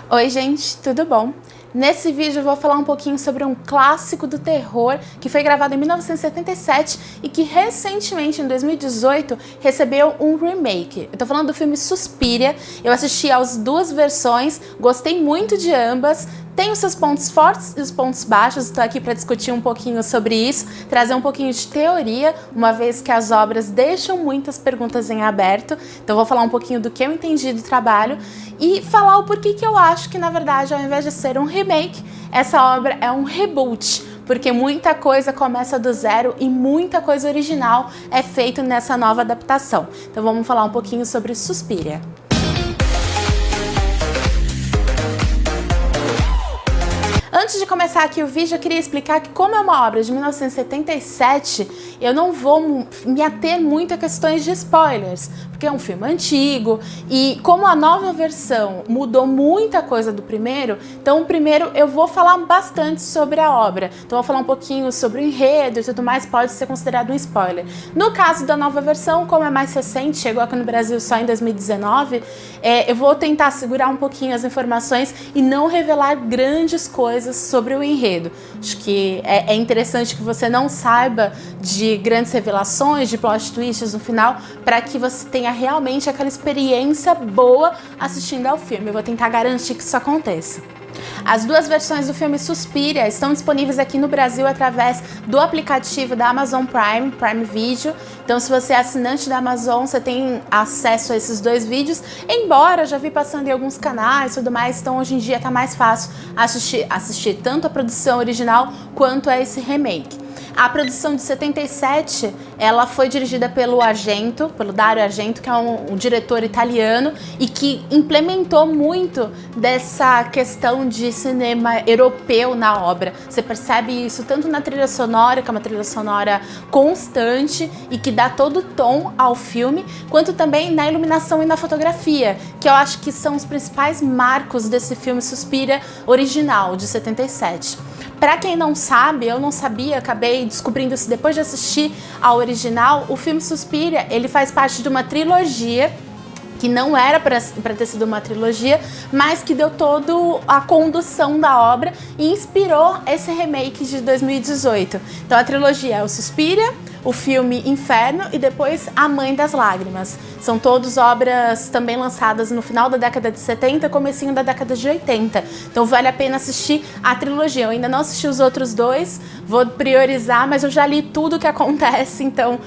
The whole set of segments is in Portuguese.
Oi gente, tudo bom? Nesse vídeo eu vou falar um pouquinho sobre um clássico do terror que foi gravado em 1977 e que recentemente, em 2018, recebeu um remake. Eu tô falando do filme Suspiria. Eu assisti às duas versões, gostei muito de ambas. Tem os seus pontos fortes e os pontos baixos, estou aqui para discutir um pouquinho sobre isso, trazer um pouquinho de teoria, uma vez que as obras deixam muitas perguntas em aberto. Então vou falar um pouquinho do que eu entendi do trabalho e falar o porquê que eu acho que, na verdade, ao invés de ser um remake, essa obra é um reboot, porque muita coisa começa do zero e muita coisa original é feita nessa nova adaptação. Então vamos falar um pouquinho sobre Suspiria. Antes de começar aqui o vídeo, eu queria explicar que, como é uma obra de 1977, eu não vou me ater muito a questões de spoilers, porque é um filme antigo e como a nova versão mudou muita coisa do primeiro, então o primeiro eu vou falar bastante sobre a obra. Então eu vou falar um pouquinho sobre o enredo e tudo mais, pode ser considerado um spoiler. No caso da nova versão, como é mais recente, chegou aqui no Brasil só em 2019, eu vou tentar segurar um pouquinho as informações e não revelar grandes coisas sobre o enredo. Acho que é interessante que você não saiba de grandes revelações, de plot twists no final, para que você tenha realmente aquela experiência boa assistindo ao filme. Eu vou tentar garantir que isso aconteça. As duas versões do filme Suspiria estão disponíveis aqui no Brasil através do aplicativo da Amazon Prime Video. Então, se você é assinante da Amazon, você tem acesso a esses dois vídeos. Embora já vi passando em alguns canais e tudo mais, então hoje em dia tá mais fácil assistir tanto a produção original quanto a esse remake. A produção de 77, ela foi dirigida pelo Dario Argento, que é um diretor italiano e que implementou muito dessa questão de cinema europeu na obra. Você percebe isso tanto na trilha sonora, que é uma trilha sonora constante e que dá todo o tom ao filme, quanto também na iluminação e na fotografia, que eu acho que são os principais marcos desse filme Suspiria original, de 77. Pra quem não sabe, eu não sabia, acabei descobrindo isso depois de assistir ao original. O filme Suspiria, ele faz parte de uma trilogia que não era para ter sido uma trilogia, mas que deu toda a condução da obra e inspirou esse remake de 2018. Então a trilogia é o Suspiria, o filme Inferno e depois A Mãe das Lágrimas. São todas obras também lançadas no final da década de 70, comecinho da década de 80. Então vale a pena assistir a trilogia. Eu ainda não assisti os outros dois, vou priorizar, mas eu já li tudo o que acontece, então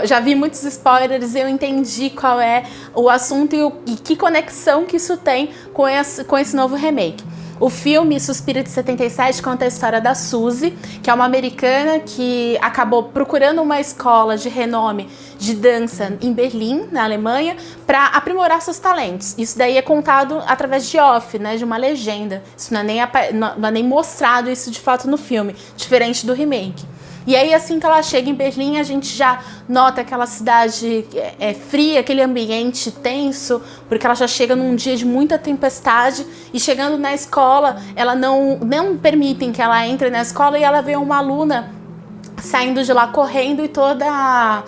já vi muitos spoilers e eu entendi qual é o assunto e que conexão que isso tem com esse novo remake. O filme Suspiria de 77 conta a história da Suzy, que é uma americana que acabou procurando uma escola de renome de dança em Berlim, na Alemanha, para aprimorar seus talentos. Isso daí é contado através de off, né, de uma legenda. Isso não é nem mostrado isso de fato no filme, diferente do remake. E aí, assim que ela chega em Berlim, a gente já nota aquela cidade fria, aquele ambiente tenso, porque ela já chega num dia de muita tempestade e chegando na escola, ela não permitem que ela entre na escola e ela vê uma aluna saindo de lá correndo e toda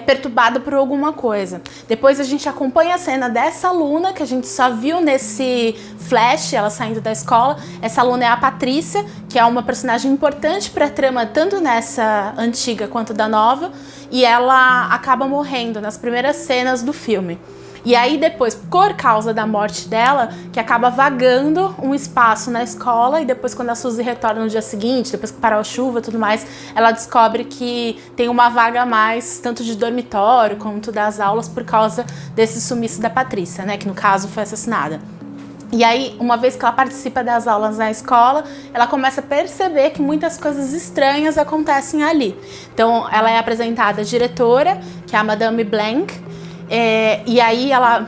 perturbada por alguma coisa. Depois a gente acompanha a cena dessa aluna, que a gente só viu nesse flash, ela saindo da escola. Essa aluna é a Patrícia, que é uma personagem importante para a trama, tanto nessa antiga quanto da nova, e ela acaba morrendo nas primeiras cenas do filme. E aí depois, por causa da morte dela, que acaba vagando um espaço na escola, e depois quando a Suzy retorna no dia seguinte, depois que parar a chuva e tudo mais, ela descobre que tem uma vaga a mais, tanto de dormitório quanto das aulas, por causa desse sumiço da Patrícia, né, que no caso foi assassinada. E aí, uma vez que ela participa das aulas na escola, ela começa a perceber que muitas coisas estranhas acontecem ali. Então, ela é apresentada à diretora, que é a Madame Blanc. E aí ela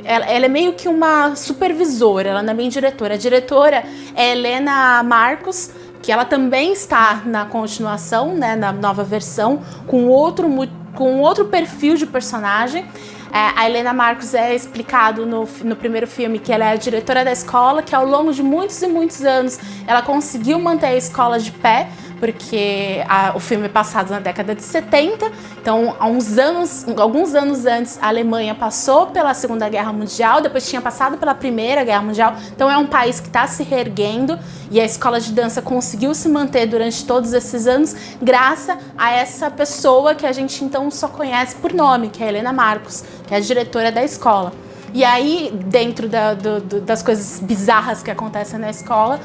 é meio que uma supervisora, ela não é bem diretora. A diretora é Helena Marcos, que ela também está na continuação, né, na nova versão, com outro perfil de personagem. A Helena Marcos é explicado no primeiro filme que ela é a diretora da escola, que ao longo de muitos e muitos anos ela conseguiu manter a escola de pé, porque o filme é passado na década de 70, então alguns anos antes a Alemanha passou pela Segunda Guerra Mundial, depois tinha passado pela Primeira Guerra Mundial, então é um país que está se reerguendo e a escola de dança conseguiu se manter durante todos esses anos graças a essa pessoa que a gente então só conhece por nome, que é a Helena Marcos, que é a diretora da escola. E aí, dentro das coisas bizarras que acontecem na escola,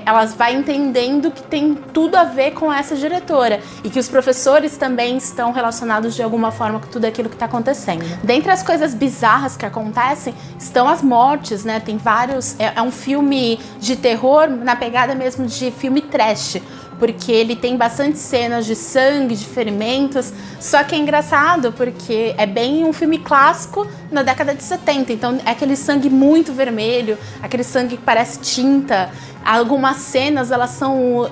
elas vai entendendo que tem tudo a ver com essa diretora e que os professores também estão relacionados de alguma forma com tudo aquilo que está acontecendo. Dentre as coisas bizarras que acontecem estão as mortes, né? Tem vários... É um filme de terror na pegada mesmo de filme trash, porque ele tem bastante cenas de sangue, de ferimentos, só que é engraçado porque é bem um filme clássico na década de 70, então é aquele sangue muito vermelho, aquele sangue que parece tinta. Algumas cenas elas são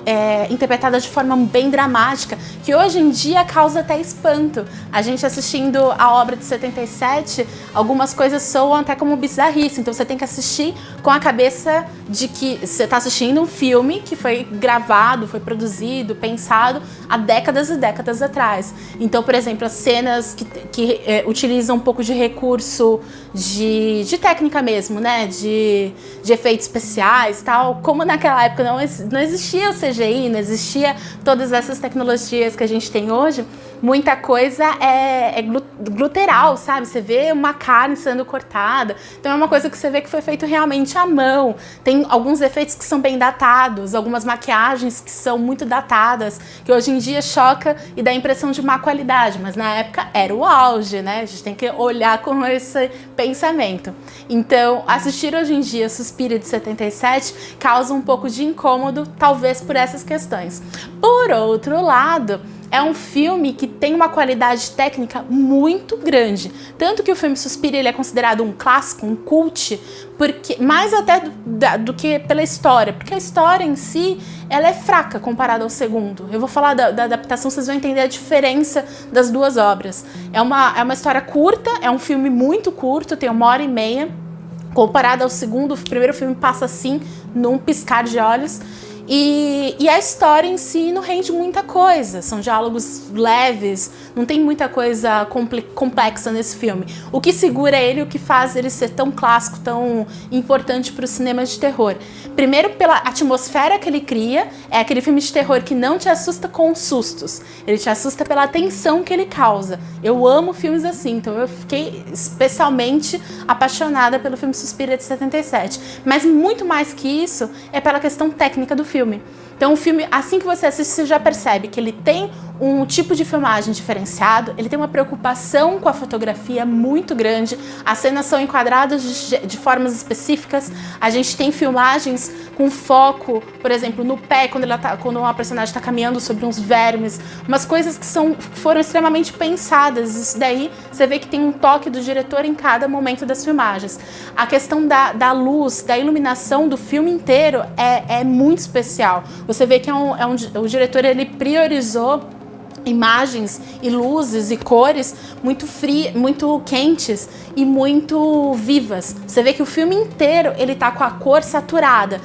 interpretadas de forma bem dramática, que hoje em dia causa até espanto. A gente assistindo a obra de 77, algumas coisas soam até como bizarrice, então você tem que assistir com a cabeça de que você está assistindo um filme que foi gravado, foi produzido, pensado há décadas e décadas atrás. Então, por exemplo, as cenas que utilizam um pouco de recurso de técnica mesmo, né? De efeitos especiais e tal, como naquela época não existia o CGI, não existia todas essas tecnologias que a gente tem hoje, muita coisa é gluteral, sabe? Você vê uma carne sendo cortada, então é uma coisa que você vê que foi feito realmente à mão. Tem alguns efeitos que são bem datados, algumas maquiagens que são muito datadas, que hoje em dia choca e dá a impressão de má qualidade, mas na época era o auge, né? A gente tem que olhar com esse pensamento. Então, assistir hoje em dia Suspiria de 77 causa um pouco de incômodo, talvez por essas questões. Por outro lado, é um filme que tem uma qualidade técnica muito grande. Tanto que o filme Suspiria ele é considerado um clássico, um cult, porque, mais até do que pela história. Porque a história em si, ela é fraca comparada ao segundo. Eu vou falar da adaptação, vocês vão entender a diferença das duas obras. É uma história curta, é um filme muito curto, tem 1h30. Comparado ao segundo, o primeiro filme passa assim, num piscar de olhos. E a história em si não rende muita coisa, são diálogos leves, não tem muita coisa complexa nesse filme. O que segura ele, o que faz ele ser tão clássico, tão importante para o cinema de terror. Primeiro, pela atmosfera que ele cria, é aquele filme de terror que não te assusta com sustos, ele te assusta pela tensão que ele causa. Eu amo filmes assim, então eu fiquei especialmente apaixonada pelo filme Suspiria de 77. Mas muito mais que isso, é pela questão técnica do filme. Então o filme, assim que você assiste, você já percebe que ele tem um tipo de filmagem diferenciado, ele tem uma preocupação com a fotografia muito grande, as cenas são enquadradas de formas específicas, a gente tem filmagens com foco, por exemplo, no pé, quando uma personagem está caminhando sobre uns vermes, umas coisas que foram extremamente pensadas. Isso daí você vê que tem um toque do diretor em cada momento das filmagens. A questão da luz, da iluminação do filme inteiro é muito especial. Você vê que o diretor ele priorizou imagens e luzes e cores muito quentes e muito vivas. Você vê que o filme inteiro ele tá com a cor saturada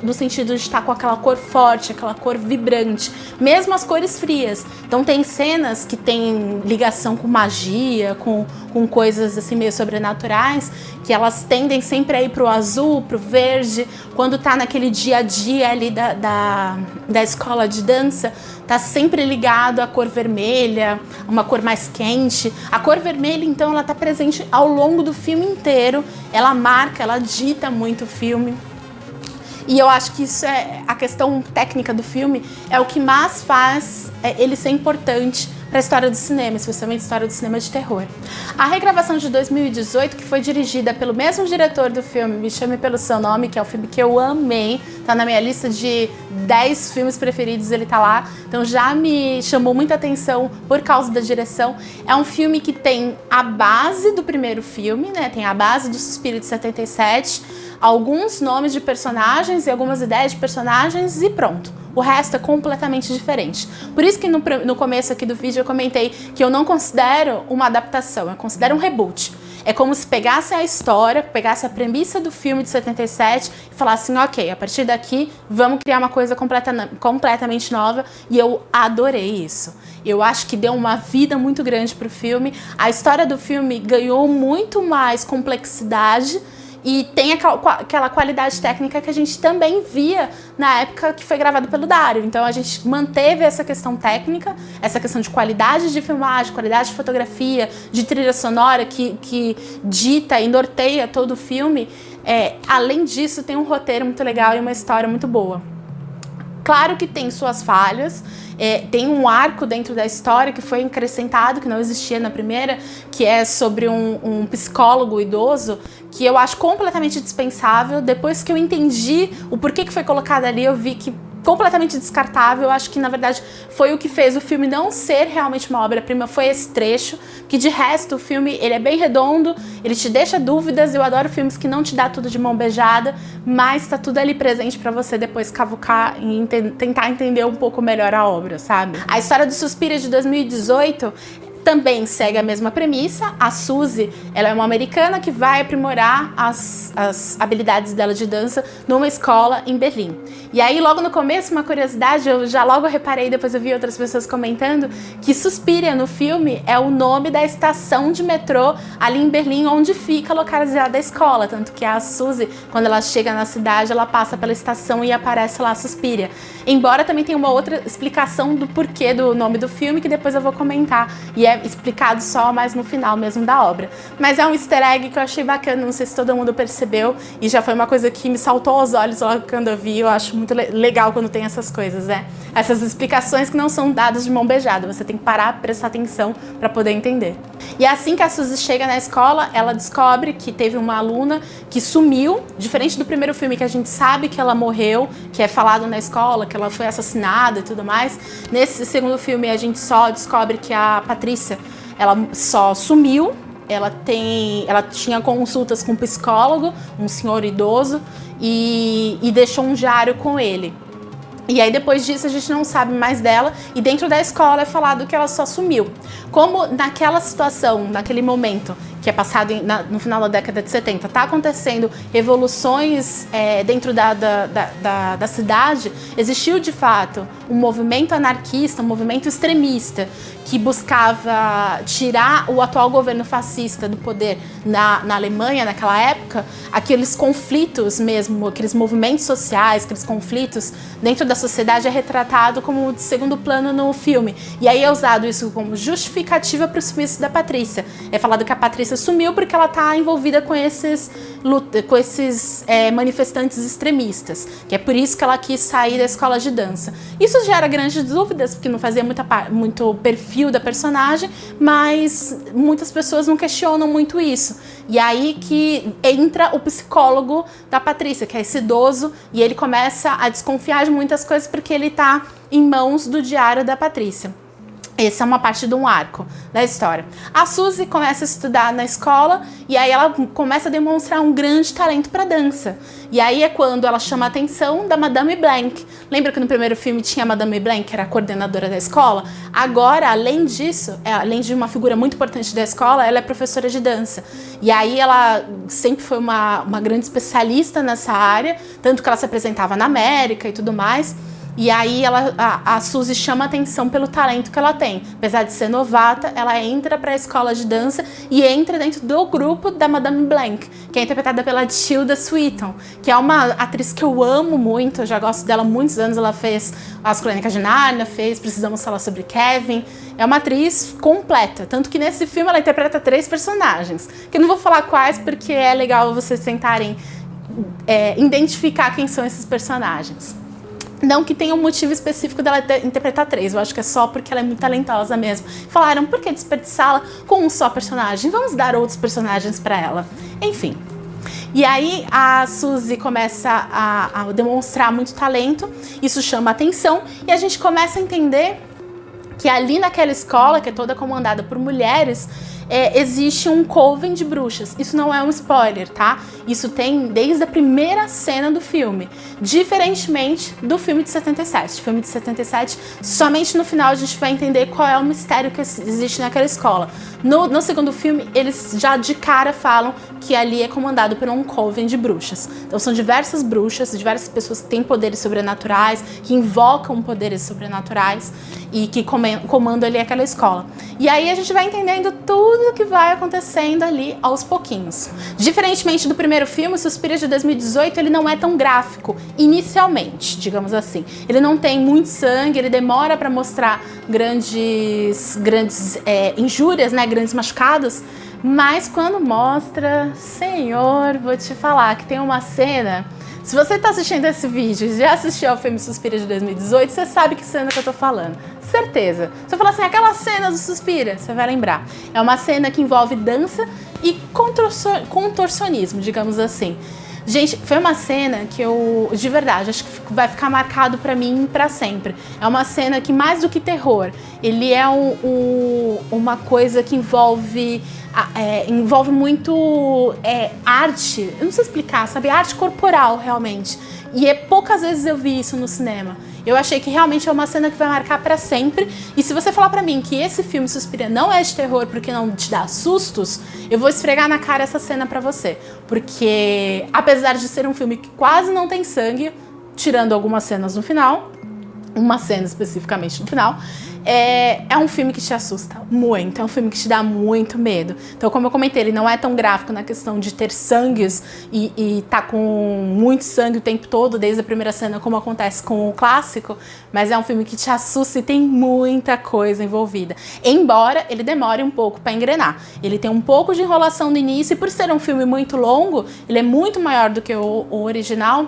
no sentido de estar com aquela cor forte, aquela cor vibrante, mesmo as cores frias. Então tem cenas que tem ligação com magia, com coisas assim meio sobrenaturais, que elas tendem sempre a ir pro azul, pro verde. Quando tá naquele dia a dia ali da escola de dança, tá sempre ligado à cor vermelha, uma cor mais quente. A cor vermelha, então, ela tá presente ao longo do filme inteiro. Ela marca, ela dita muito o filme. E eu acho que isso a questão técnica do filme é o que mais faz ele ser importante para a história do cinema, especialmente a história do cinema de terror. A regravação de 2018, que foi dirigida pelo mesmo diretor do filme Me Chame Pelo Seu Nome, que é um filme que eu amei, tá na minha lista de 10 filmes preferidos, ele tá lá, então já me chamou muita atenção por causa da direção. É um filme que tem a base do primeiro filme, né? Tem a base do Suspiria de 77, alguns nomes de personagens e algumas ideias de personagens e pronto. O resto é completamente diferente. Por isso que no começo aqui do vídeo eu comentei que eu não considero uma adaptação, eu considero um reboot. É como se pegassem a história, pegasse a premissa do filme de 77 e falassem, ok, a partir daqui vamos criar uma coisa completamente nova, e eu adorei isso. Eu acho que deu uma vida muito grande pro filme. A história do filme ganhou muito mais complexidade e tem aquela qualidade técnica que a gente também via na época que foi gravado pelo Dario. Então a gente manteve essa questão técnica, essa questão de qualidade de filmagem, qualidade de fotografia, de trilha sonora que dita e norteia todo o filme. Além disso, tem um roteiro muito legal e uma história muito boa. Claro que tem suas falhas, tem um arco dentro da história que foi acrescentado, que não existia na primeira, que é sobre um psicólogo idoso, que eu acho completamente dispensável. Depois que eu entendi o porquê que foi colocado ali, eu vi que completamente descartável. Eu acho que, na verdade, foi o que fez o filme não ser realmente uma obra-prima, foi esse trecho, que de resto o filme ele é bem redondo, ele te deixa dúvidas. Eu adoro filmes que não te dá tudo de mão beijada, mas tá tudo ali presente pra você depois cavucar e tentar entender um pouco melhor a obra, sabe? A história do Suspiria de 2018 também segue a mesma premissa. A Suzy, ela é uma americana que vai aprimorar as habilidades dela de dança numa escola em Berlim. E aí, logo no começo, uma curiosidade, eu já logo reparei, depois eu vi outras pessoas comentando, que Suspiria no filme é o nome da estação de metrô ali em Berlim, onde fica localizada a escola. Tanto que a Suzy, quando ela chega na cidade, ela passa pela estação e aparece lá Suspiria. Embora também tenha uma outra explicação do porquê do nome do filme, que depois eu vou comentar. E é explicado só mais no final mesmo da obra. Mas é um easter egg que eu achei bacana, não sei se todo mundo percebeu, e já foi uma coisa que me saltou aos olhos logo quando eu vi. Eu acho muito legal quando tem essas coisas, né? Essas explicações que não são dadas de mão beijada, você tem que parar, prestar atenção para poder entender. E assim que a Suzy chega na escola, ela descobre que teve uma aluna que sumiu, diferente do primeiro filme que a gente sabe que ela morreu, que é falado na escola, que ela foi assassinada e tudo mais. Nesse segundo filme a gente só descobre que a Patrícia, ela só sumiu. Ela tinha consultas com um psicólogo, um senhor idoso, e deixou um diário com ele. E aí depois disso a gente não sabe mais dela, e dentro da escola é falado que ela só sumiu. Como naquela situação, naquele momento, que é passado no final da década de 70, tá acontecendo revoluções dentro da cidade, existiu de fato um movimento anarquista, um movimento extremista, que buscava tirar o atual governo fascista do poder na Alemanha naquela época. Aqueles conflitos mesmo, aqueles movimentos sociais, aqueles conflitos dentro da sociedade é retratado como de segundo plano no filme. E aí é usado isso como justificativa para o sumiço da Patrícia. É falado que a Patrícia sumiu porque ela está envolvida com esses manifestantes extremistas, que é por isso que ela quis sair da escola de dança. Isso gera grandes dúvidas, porque não fazia muito perfil da personagem, mas muitas pessoas não questionam muito isso. E aí que entra o psicólogo da Patrícia, que é esse idoso, e ele começa a desconfiar de muitas coisas porque ele tá em mãos do diário da Patrícia. Essa é uma parte de um arco da história. A Suzy começa a estudar na escola e aí ela começa a demonstrar um grande talento para dança. E aí é quando ela chama a atenção da Madame Blanc. Lembra que no primeiro filme tinha a Madame Blanc, que era a coordenadora da escola? Agora, além disso, além de uma figura muito importante da escola, ela é professora de dança. E aí ela sempre foi uma grande especialista nessa área, tanto que ela se apresentava na América e tudo mais. E aí a Suzy chama atenção pelo talento que ela tem. Apesar de ser novata, ela entra para a escola de dança e entra dentro do grupo da Madame Blanc, que é interpretada pela Tilda Swinton, que é uma atriz que eu amo muito, eu já gosto dela há muitos anos. Ela fez As Crônicas de Nárnia, fez Precisamos Falar sobre Kevin. É uma atriz completa, tanto que nesse filme ela interpreta 3 personagens, que eu não vou falar quais porque é legal vocês tentarem identificar quem são esses personagens. Não que tenha um motivo específico dela interpretar 3, eu acho que é só porque ela é muito talentosa mesmo. Falaram, por que desperdiçá-la com um só personagem? Vamos dar outros personagens para ela. Enfim. E aí a Suzy começa a demonstrar muito talento, isso chama atenção, e a gente começa a entender que ali naquela escola, que é toda comandada por mulheres, existe um coven de bruxas. Isso não é um spoiler, tá? Isso tem desde a primeira cena do filme, diferentemente do filme de 77. O filme de 77, somente no final a gente vai entender qual é o mistério que existe naquela escola. No segundo filme, eles já de cara falam que ali é comandado por um coven de bruxas. Então são diversas bruxas, diversas pessoas que têm poderes sobrenaturais, que invocam poderes sobrenaturais e que comandam ali aquela escola. E aí a gente vai entendendo tudo que vai acontecendo ali aos pouquinhos. Diferentemente do primeiro filme, o Suspiria de 2018, ele não é tão gráfico inicialmente, digamos assim. Ele não tem muito sangue, ele demora para mostrar grandes injúrias, né, grandes machucados, mas quando mostra, senhor, vou te falar que tem uma cena. Se você está assistindo esse vídeo e já assistiu ao filme Suspiria de 2018, você sabe que cena que eu tô falando. Certeza. Se eu falar assim, aquela cena do Suspiria, você vai lembrar. É uma cena que envolve dança e contorcionismo, digamos assim. Gente, foi uma cena que eu, de verdade, acho que vai ficar marcado pra mim pra sempre. É uma cena que, mais do que terror, ele é uma coisa que envolve muito arte, eu não sei explicar, sabe? Arte corporal, realmente. E poucas vezes eu vi isso no cinema. Eu achei que realmente é uma cena que vai marcar pra sempre. E se você falar pra mim que esse filme Suspiria não é de terror porque não te dá sustos, eu vou esfregar na cara essa cena pra você. Porque, apesar de ser um filme que quase não tem sangue, tirando algumas cenas no final, uma cena especificamente no final, é um filme que te assusta muito, é um filme que te dá muito medo. Então, como eu comentei, ele não é tão gráfico na questão de ter sangues e tá com muito sangue o tempo todo, desde a primeira cena, como acontece com o clássico, mas é um filme que te assusta e tem muita coisa envolvida. Embora ele demore um pouco para engrenar. Ele tem um pouco de enrolação no início e, por ser um filme muito longo, ele é muito maior do que o original.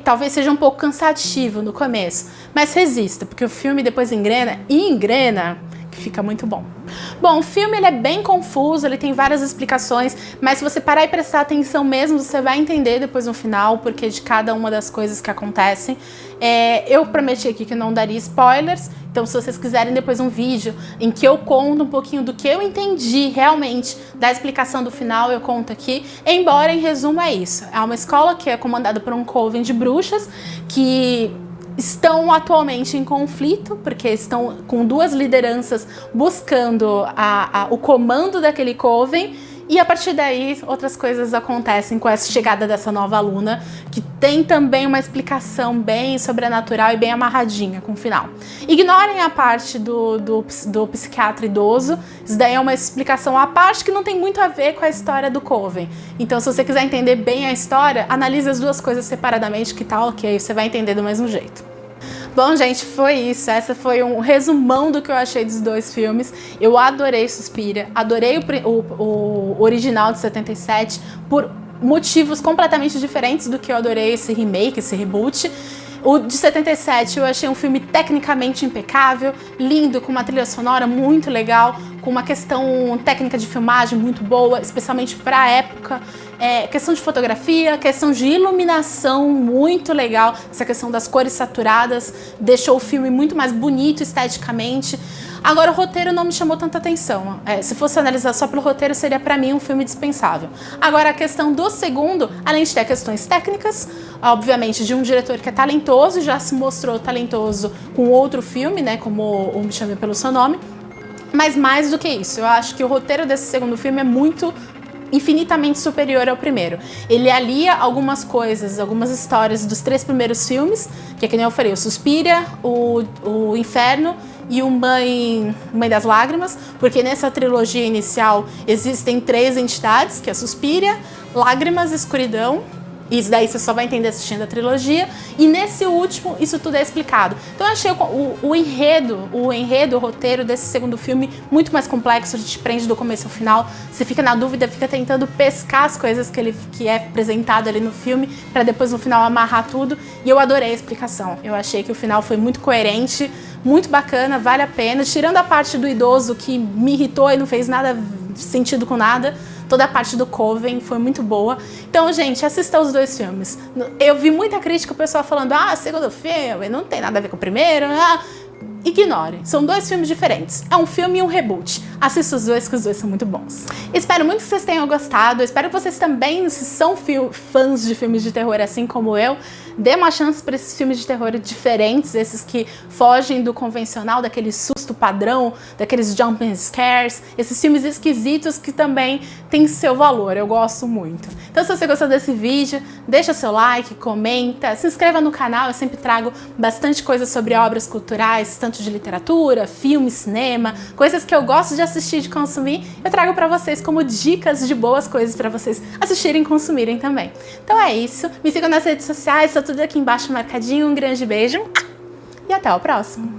Talvez seja um pouco cansativo no começo, mas resista, porque o filme depois engrena, que fica muito bom. Bom, o filme ele é bem confuso, ele tem várias explicações, mas se você parar e prestar atenção mesmo, você vai entender depois no final o porquê de cada uma das coisas que acontecem. Eu prometi aqui que não daria spoilers, então se vocês quiserem depois um vídeo em que eu conto um pouquinho do que eu entendi realmente da explicação do final, eu conto aqui. Embora, em resumo, é isso. É uma escola que é comandada por um coven de bruxas que estão atualmente em conflito, porque estão com duas lideranças buscando o comando daquele coven, e a partir daí outras coisas acontecem com essa chegada dessa nova aluna, que tem também uma explicação bem sobrenatural e bem amarradinha com o final. Ignorem a parte do psiquiatra idoso, isso daí é uma explicação à parte que não tem muito a ver com a história do coven. Então, se você quiser entender bem a história, analise as duas coisas separadamente, que tá ok, você vai entender do mesmo jeito. Bom, gente, foi isso. Essa foi um resumão do que eu achei dos dois filmes. Eu adorei Suspiria, adorei o original de 77 por motivos completamente diferentes do que eu adorei esse remake, esse reboot. O de 77 eu achei um filme tecnicamente impecável, lindo, com uma trilha sonora muito legal, com uma questão técnica de filmagem muito boa, especialmente para a época. Questão de fotografia, questão de iluminação muito legal, essa questão das cores saturadas deixou o filme muito mais bonito esteticamente. Agora, o roteiro não me chamou tanta atenção. Se fosse analisar só pelo roteiro, seria para mim um filme dispensável. Agora, a questão do segundo, além de ter questões técnicas, obviamente de um diretor que é talentoso, já se mostrou talentoso com outro filme, né, como o Me Chame Pelo Seu Nome, mas mais do que isso, eu acho que o roteiro desse segundo filme é infinitamente superior ao primeiro. Ele alia algumas coisas, algumas histórias dos três primeiros filmes, que é que nem eu falei, o Suspiria, o Inferno e o Mãe das Lágrimas, porque nessa trilogia inicial existem três entidades, que é Suspiria, Lágrimas e Escuridão. Isso daí você só vai entender assistindo a trilogia. E nesse último, isso tudo é explicado. Então eu achei o enredo, o roteiro desse segundo filme muito mais complexo, a gente prende do começo ao final. Você fica na dúvida, fica tentando pescar as coisas que é apresentado ali no filme, pra depois no final amarrar tudo. E eu adorei a explicação. Eu achei que o final foi muito coerente, muito bacana, vale a pena. Tirando a parte do idoso que me irritou e não fez nada sentido com nada, toda a parte do Coven foi muito boa. Então, gente, assista os dois filmes. Eu vi muita crítica, o pessoal falando, segundo filme, não tem nada a ver com o primeiro. ignore. São dois filmes diferentes. É um filme e um reboot. Assista os dois, que os dois são muito bons. Espero muito que vocês tenham gostado. Espero que vocês também, se são fãs de filmes de terror assim como eu, dê uma chance para esses filmes de terror diferentes, esses que fogem do convencional, daquele susto padrão, daqueles jumping scares, esses filmes esquisitos que também têm seu valor. Eu gosto muito. Então, se você gostou desse vídeo, deixa seu like, comenta, se inscreva no canal. Eu sempre trago bastante coisa sobre obras culturais, tanto de literatura, filme, cinema, coisas que eu gosto de assistir e de consumir, eu trago pra vocês como dicas de boas coisas pra vocês assistirem e consumirem também. Então é isso, me sigam nas redes sociais, tá tudo aqui embaixo marcadinho, um grande beijo e até o próximo!